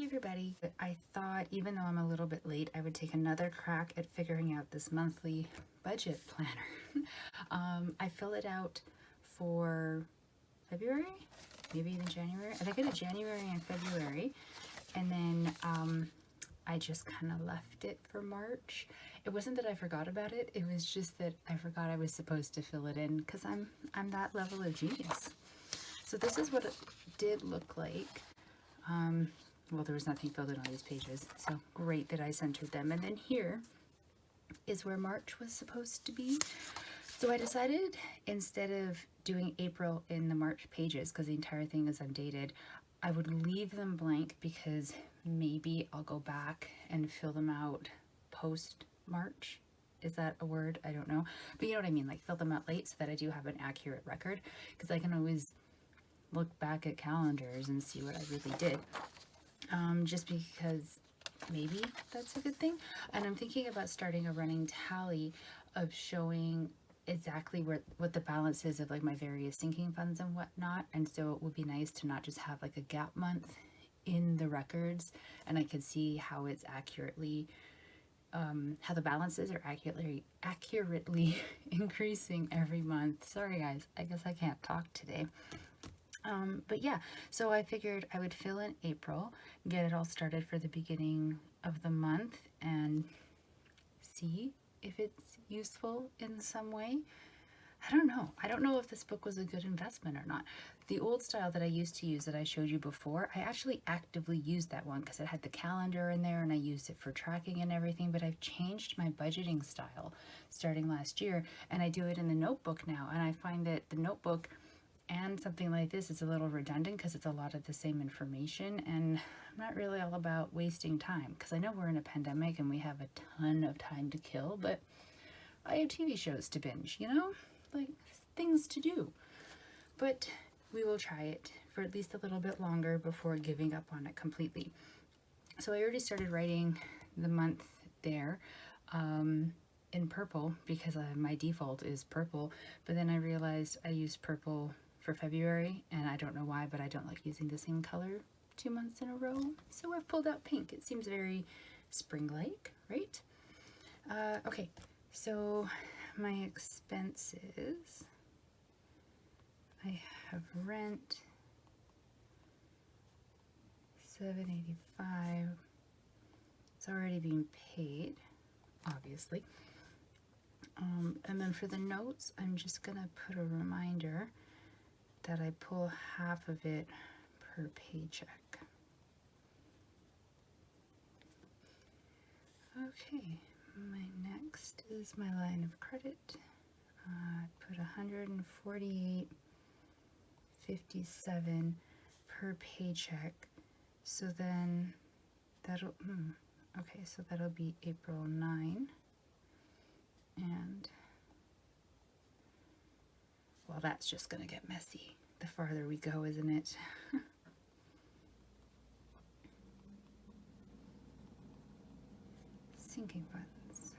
everybody. I thought, even though I'm a little bit late, I would take another crack at figuring out this monthly budget planner. I fill it out for February, maybe even January. I think I did January and February, and then I just kind of left it for March. It wasn't that I forgot about it, it was just that I forgot I was supposed to fill it in, because I'm that level of genius. So this is what it did look like. Well, there was nothing filled in on these pages, so great that I centered them. And then here is where March was supposed to be. So I decided, instead of doing April in the March pages, because the entire thing is undated, I would leave them blank, because maybe I'll go back and fill them out post-March. Is that a word? I don't know. But you know what I mean, like fill them out late so that I do have an accurate record, because I can always look back at calendars and see what I really did. Just because maybe that's a good thing. And I'm thinking about starting a running tally of showing exactly what the balance is of like my various sinking funds and whatnot. And so it would be nice to not just have like a gap month in the records, and I could see how it's accurately how the balances are accurately increasing every month. Sorry guys, I guess I can't talk today. But yeah, so I figured I would fill in April, get it all started for the beginning of the month, and see if it's useful in some way. I don't know. I don't know if this book was a good investment or not. The old style that I used to use that I showed you before, I actually actively used that one because it had the calendar in there and I used it for tracking and everything, but I've changed my budgeting style starting last year, and I do it in the notebook now, and I find that the notebook and something like this is a little redundant because it's a lot of the same information, and I'm not really all about wasting time, because I know we're in a pandemic and we have a ton of time to kill, but I have TV shows to binge, you know, like things to do. But we will try it for at least a little bit longer before giving up on it completely. So I already started writing the month there in purple, because my default is purple, but then I realized I used purple for February, and I don't know why, but I don't like using the same color 2 months in a row, so I've pulled out pink. It seems very spring-like, right? Okay, so my expenses, I have rent, $785. It's already being paid, obviously. And then for the notes, I'm just gonna put a reminder that I pull half of it per paycheck. Okay, my next is my line of credit. Put $148.57 per paycheck. So then that'll, okay, so that'll be April 9. And, well, that's just gonna get messy the farther we go, isn't it? Sinking funds,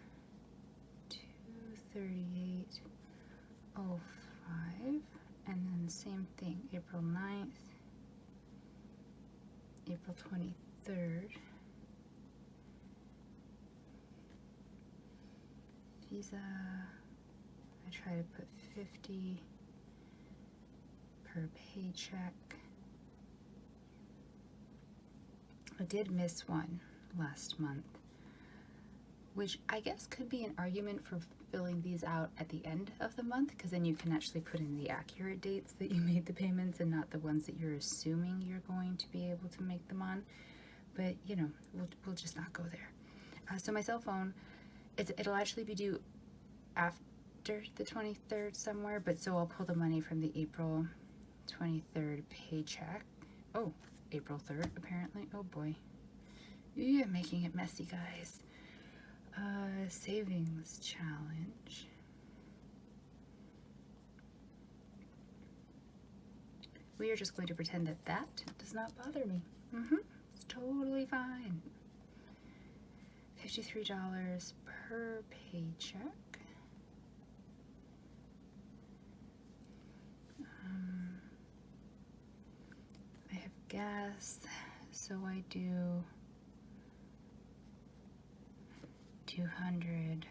$238.05, and then same thing, April 9th, April 23rd, Visa, I try to put 50 per paycheck. I did miss one last month, which I guess could be an argument for filling these out at the end of the month, because then you can actually put in the accurate dates that you made the payments and not the ones that you're assuming you're going to be able to make them on. But you know, we'll just not go there. So my cell phone, it'll actually be due after the 23rd somewhere, but so I'll pull the money from the April 23rd paycheck. Oh, April 3rd apparently. Oh boy. Yeah, making it messy, guys. Savings challenge. We are just going to pretend that that does not bother me. It's totally fine. $53 per paycheck. I have gas, so So I do 200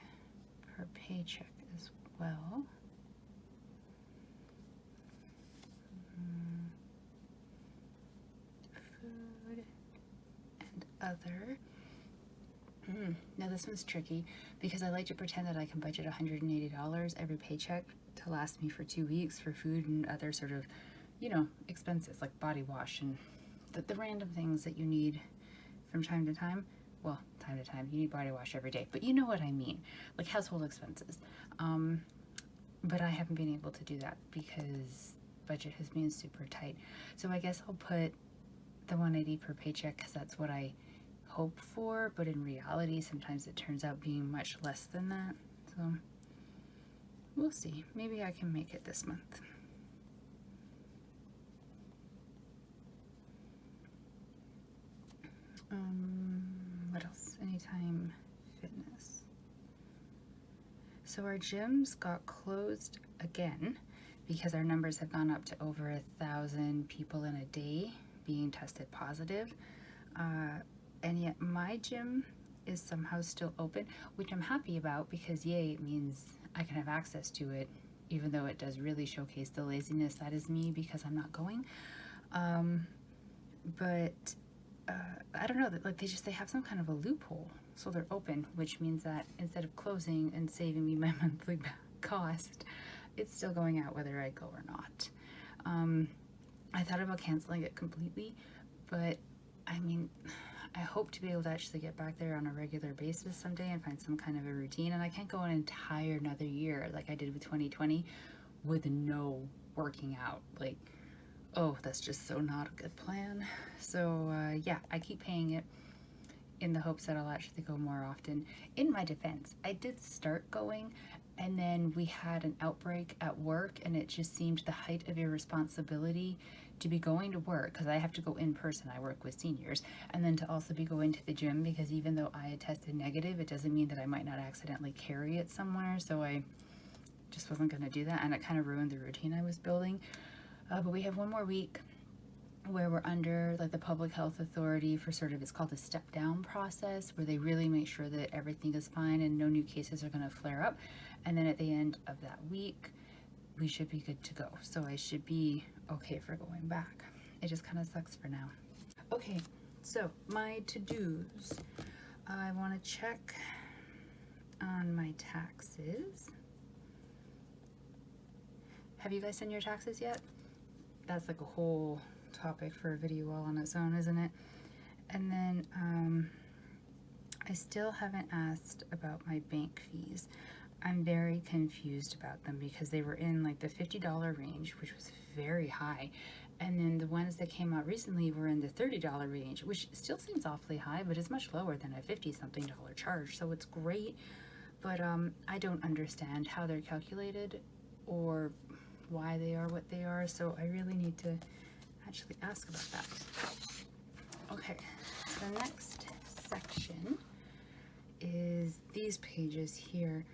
per paycheck as well. Food and other. Now this one's tricky because I like to pretend that I can budget $180 every paycheck to last me for 2 weeks for food and other sort of, you know, expenses like body wash and the random things that you need from time to time. Well, time to time, you need body wash every day, but you know what I mean, like household expenses. But I haven't been able to do that because budget has been super tight. So I guess I'll put the 180 per paycheck because that's what I hope for, but in reality sometimes it turns out being much less than that. So we'll see. Maybe I can make it this month. What else? Anytime Fitness. So our gyms got closed again because our numbers have gone up to over 1,000 people in a day being tested positive. And yet my gym is somehow still open, which I'm happy about because yay, it means I can have access to it, even though it does really showcase the laziness that is me because I'm not going. But I don't know, like they have some kind of a loophole, so they're open, which means that instead of closing and saving me my monthly cost, it's still going out whether I go or not. I thought about canceling it completely, but I mean, I hope to be able to actually get back there on a regular basis someday and find some kind of a routine. And I can't go an entire another year like I did with 2020 with no working out. Like, oh, that's just so not a good plan. So yeah, I keep paying it in the hopes that I'll actually go more often. In my defense, I did start going and then we had an outbreak at work and it just seemed the height of irresponsibility to be going to work because I have to go in person. I work with seniors, and then to also be going to the gym because even though I had tested negative, it doesn't mean that I might not accidentally carry it somewhere. So I just wasn't going to do that, and it kind of ruined the routine I was building. But we have one more week where we're under like the public health authority for sort of, it's called the step down process, where they really make sure that everything is fine and no new cases are going to flare up. And then at the end of that week, we should be good to go. So I should be okay for going back. It just kind of sucks for now. Okay, so my to-dos. I want to check on my taxes. Have you guys done your taxes yet? That's like a whole topic for a video all on its own, isn't it? And then I still haven't asked about my bank fees. I'm very confused about them because they were in like the $50 range, which was very high. And then the ones that came out recently were in the $30 range, which still seems awfully high, but is much lower than a $50-something charge. So it's great, but I don't understand how they're calculated or why they are what they are. So I really need to actually ask about that. Okay, so the next section is these pages here.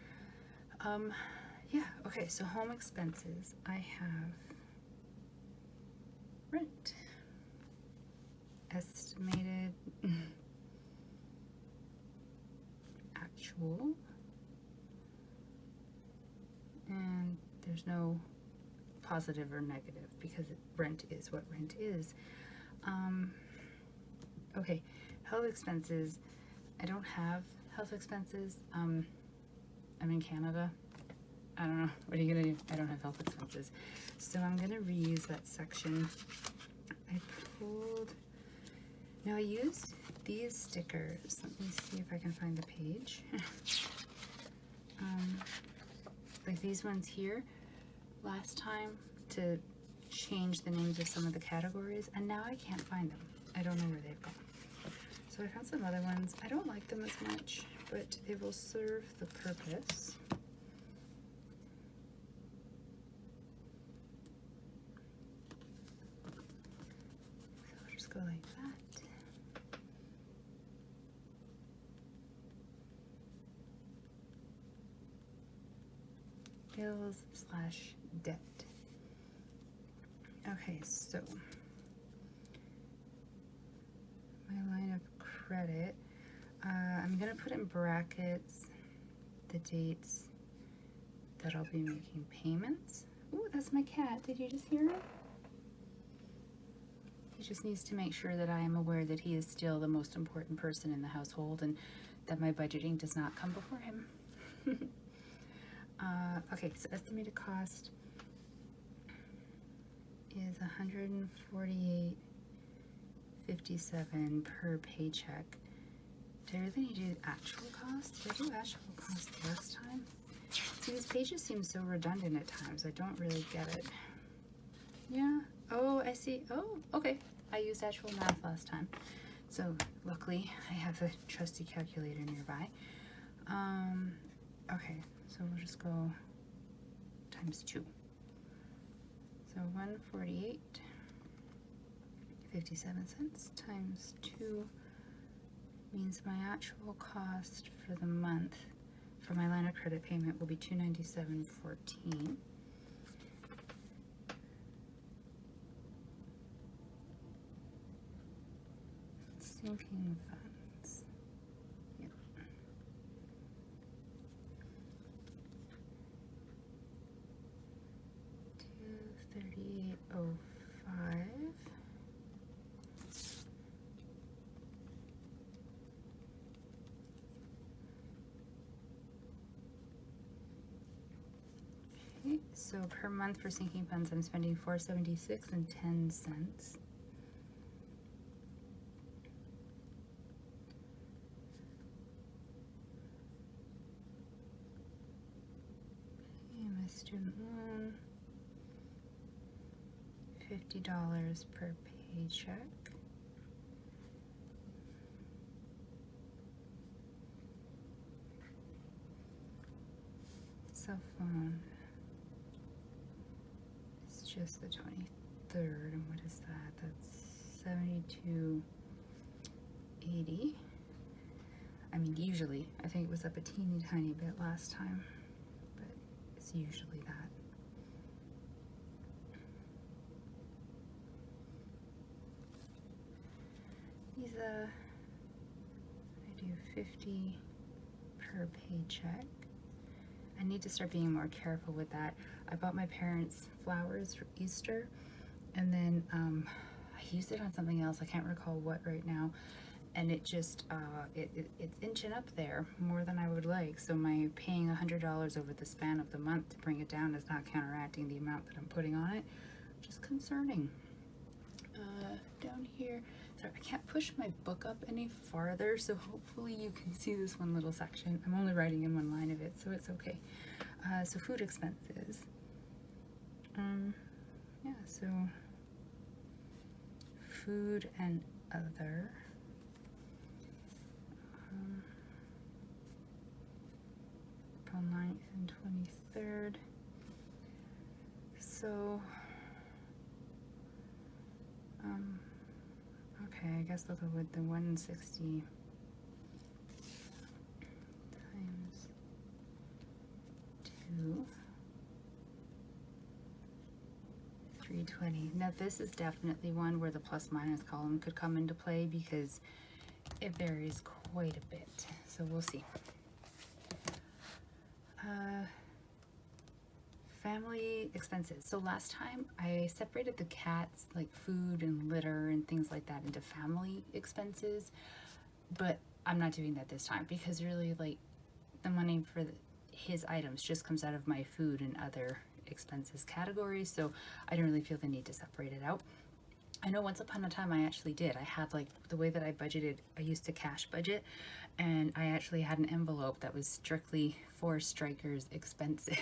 Yeah, okay, so home expenses. I have rent, estimated, actual, and there's no positive or negative because rent is what rent is. Okay, health expenses. I don't have health expenses. I'm in Canada. I don't know. What are you gonna do? I don't have health expenses. So I'm gonna reuse that section. I pulled, now I used these stickers. Let me see if I can find the page. Like these ones here last time to change the names of some of the categories, and now I can't find them. I don't know where they've gone. So I found some other ones. I don't like them as much, but they will serve the purpose. So I'll just go like that. Bills/debt. Okay, so credit. I'm gonna put in brackets the dates that I'll be making payments. Ooh, that's my cat. Did you just hear him? He just needs to make sure that I am aware that he is still the most important person in the household and that my budgeting does not come before him. Okay, so estimated cost is $148.57 per paycheck. Do I really need to do actual cost? Did I do actual cost last time? See, these pages seem so redundant at times. I don't really get it. Yeah. Oh, I see. Oh, okay. I used actual math last time. So luckily I have the trusty calculator nearby. Okay, so we'll just go times 2. So 148.57 times 2 means my actual cost for the month for my line of credit payment will be $297.14. Sinking funds. Yep. $238.05. Okay, so per month for sinking funds, I'm spending $476.10. My student loan, $50 per paycheck. Cell phone, it's just the 23rd, and what is that? That's $72.80. I mean, usually, I think it was up a teeny tiny bit last time, but it's usually that. These, I do 50 per paycheck. I need to start being more careful with that. I bought my parents flowers for Easter, and then I used it on something else. I can't recall what right now. And it just, it's inching up there more than I would like. So my paying $100 over the span of the month to bring it down is not counteracting the amount that I'm putting on it. Just concerning. Down here, sorry, I can't push my book up any farther, so hopefully you can see this one little section. I'm only writing in one line of it, so it's okay. So food expenses. Yeah, so food and other. April 9th and 23rd. So, okay, I guess I'll go with the 160 times 2, 320. Now this is definitely one where the plus minus column could come into play because it varies quite a bit. So we'll see. Family expenses. So last time I separated the cats, like food and litter and things like that, into family expenses, but I'm not doing that this time because really, like, the money for his items just comes out of my food and other expenses category, so I don't really feel the need to separate it out. I know once upon a time I actually did. I had, like, the way that I budgeted, I used to cash budget, and I actually had an envelope that was strictly for Stryker's expenses,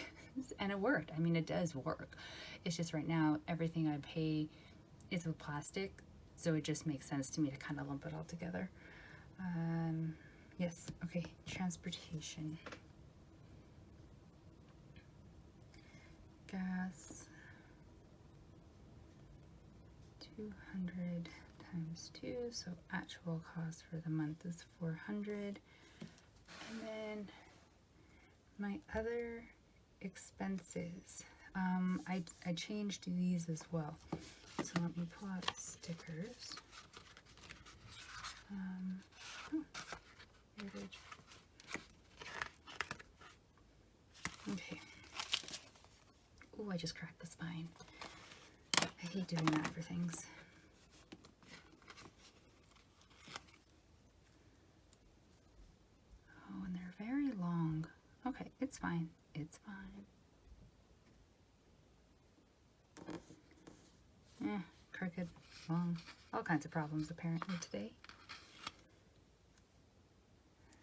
and it worked. I mean, it does work. It's just right now, everything I pay is with plastic, so it just makes sense to me to kind of lump it all together. Yes, okay, transportation. Gas. 200 times 2, so actual cost for the month is 400. And then my other expenses, I changed these as well. So let me pull out stickers. I just cracked the spine. I hate doing that for things. Oh, and they're very long. Okay, it's fine. It's fine. Crooked, long, all kinds of problems apparently today.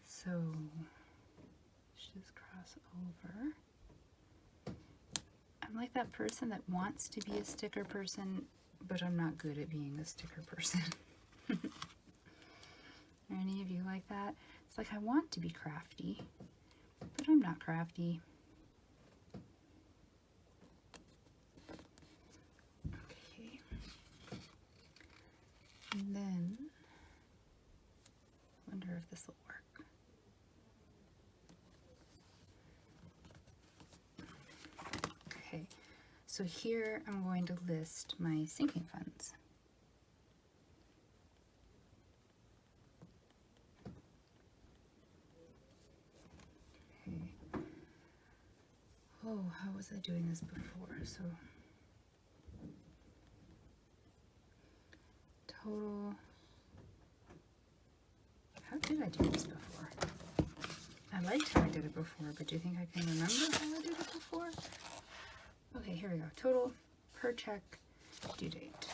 So, let's just cross over. I'm like that person that wants to be a sticker person, but I'm not good at being a sticker person. Are any of you like that? It's like I want to be crafty, but I'm not crafty. Okay. And then, wonder if this will work. Okay, so here I'm going to list my sinking funds. Okay. Oh, how was I doing this before? So, total. How did I do this before? I liked how I did it before, but do you think I can remember how I did it before? Okay, here we go. Total per check, due date.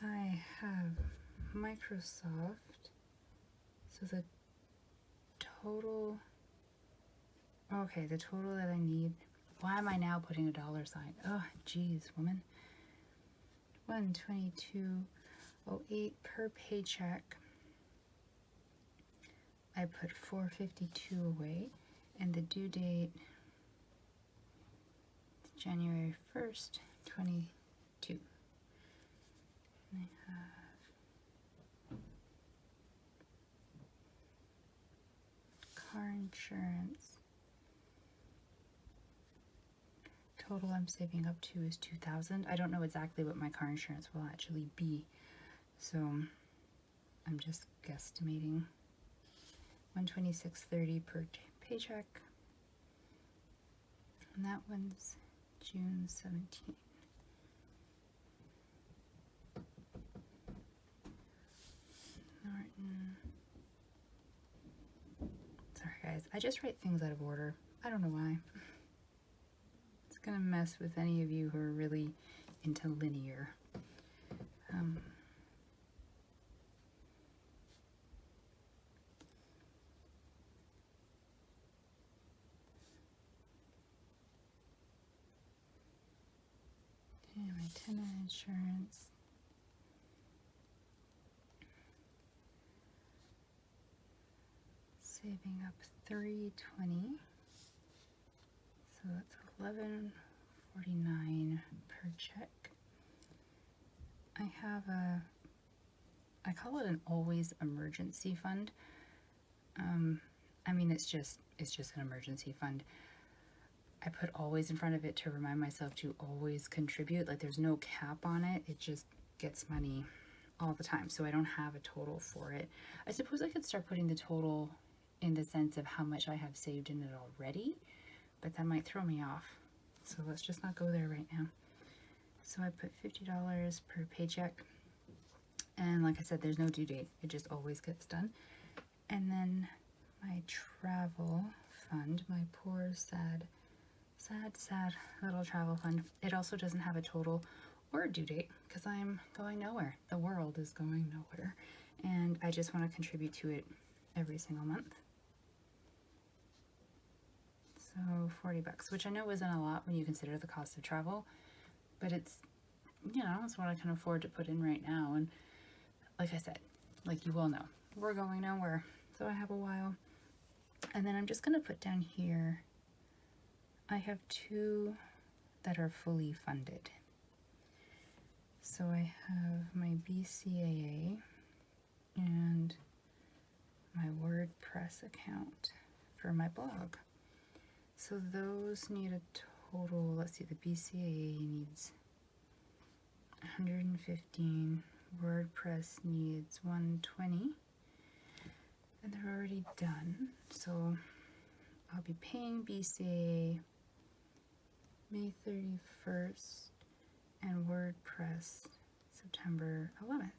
I have Microsoft, so the total, okay, the total that I need, why am I now putting a dollar sign? Oh, geez, woman. 122.08 per paycheck. I put 452 away, and the due date is January 1st, 22. And I have car insurance. Total I'm saving up to is $2,000. I don't know exactly what my car insurance will actually be, so I'm just guesstimating. $126.30 per paycheck, and that one's June 17th. Norton. Sorry guys, I just write things out of order. I don't know why. It's gonna mess with any of you who are really into linear. Okay, my tenant insurance. Saving up $320, so that's $11.49 per check. I have I call it an always emergency fund. I mean, it's just an emergency fund. I put always in front of it to remind myself to always contribute. Like, there's no cap on it. It just gets money all the time, so I don't have a total for it. I suppose I could start putting the total in the sense of how much I have saved in it already, but that might throw me off. So let's just not go there right now. So I put $50 per paycheck, and like I said, there's no due date. It just always gets done. And then my travel fund, my poor, sad little travel fund. It also doesn't have a total or a due date because I'm going nowhere. The world is going nowhere, and I just want to contribute to it every single month. So $40, which I know isn't a lot when you consider the cost of travel, but it's, you know, it's what I can afford to put in right now. And like I said, like you all know, we're going nowhere, so I have a while. And then I'm just going to put down here, I have 2 that are fully funded. So I have my BCAA and my WordPress account for my blog. So those need a total, let's see, the BCAA needs 115, WordPress needs 120, and they're already done. So I'll be paying BCAA May 31st and WordPress September 11th.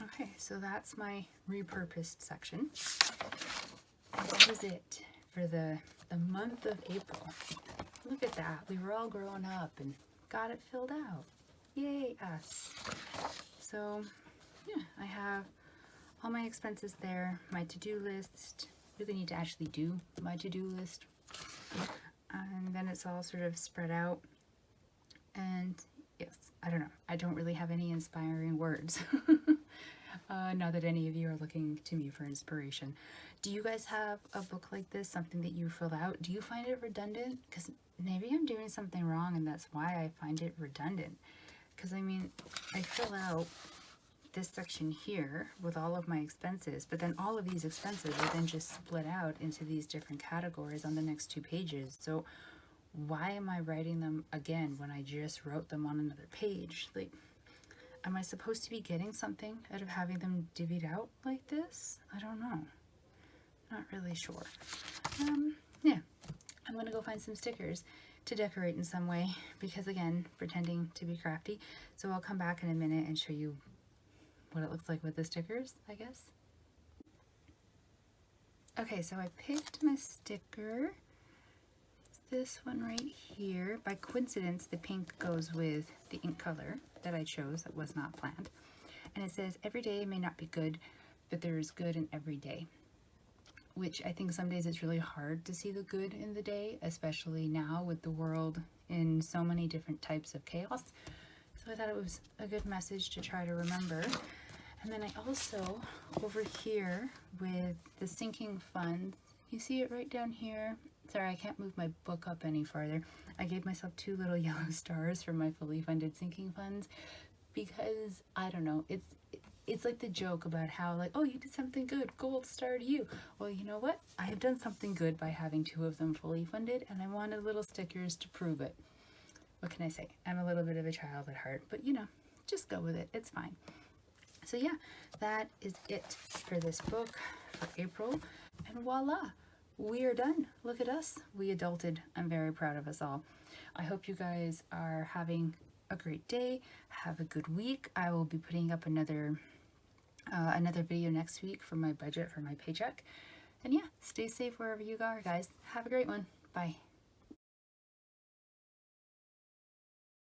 Okay, so that's my repurposed section. And that is it for the month of April. Look at that. We were all growing up and got it filled out. Yay, us. So, yeah, I have all my expenses there, my to-do list. Really need to actually do my to-do list. And then it's all sort of spread out. And yes, I don't know. I don't really have any inspiring words. Not that any of you are looking to me for inspiration. Do you guys have a book like this, something that you fill out? Do you find it redundant? Because maybe I'm doing something wrong and that's why I find it redundant. Because I mean, I fill out this section here with all of my expenses, but then all of these expenses are then just split out into these different categories on the next 2 pages. So why am I writing them again when I just wrote them on another page? Like, am I supposed to be getting something out of having them divvied out like this? I don't know. Not really sure. Yeah, I'm gonna go find some stickers to decorate in some way because, again, pretending to be crafty. So I'll come back in a minute and show you what it looks like with the stickers, I guess. Okay, so I picked my sticker. It's this one right here. By coincidence, the pink goes with the ink color that I chose that was not planned. And it says, every day may not be good, but there is good in every day. Which I think some days it's really hard to see the good in the day, especially now with the world in so many different types of chaos. So I thought it was a good message to try to remember. And then I also, over here with the sinking fund, you see it right down here. Sorry, I can't move my book up any farther. I gave myself 2 little yellow stars for my fully funded sinking funds because, I don't know, it's like the joke about how, like, oh, you did something good, gold star to you. Well, you know what? I have done something good by having 2 of them fully funded, and I wanted little stickers to prove it. What can I say? I'm a little bit of a child at heart, but you know, just go with it. It's fine. So yeah, that is it for this book for April. And voila, we are done. Look at us. We adulted. I'm very proud of us all. I hope you guys are having a great day. Have a good week. I will be putting up another video next week for my budget, for my paycheck. And yeah, stay safe wherever you are, guys. Have a great one. Bye.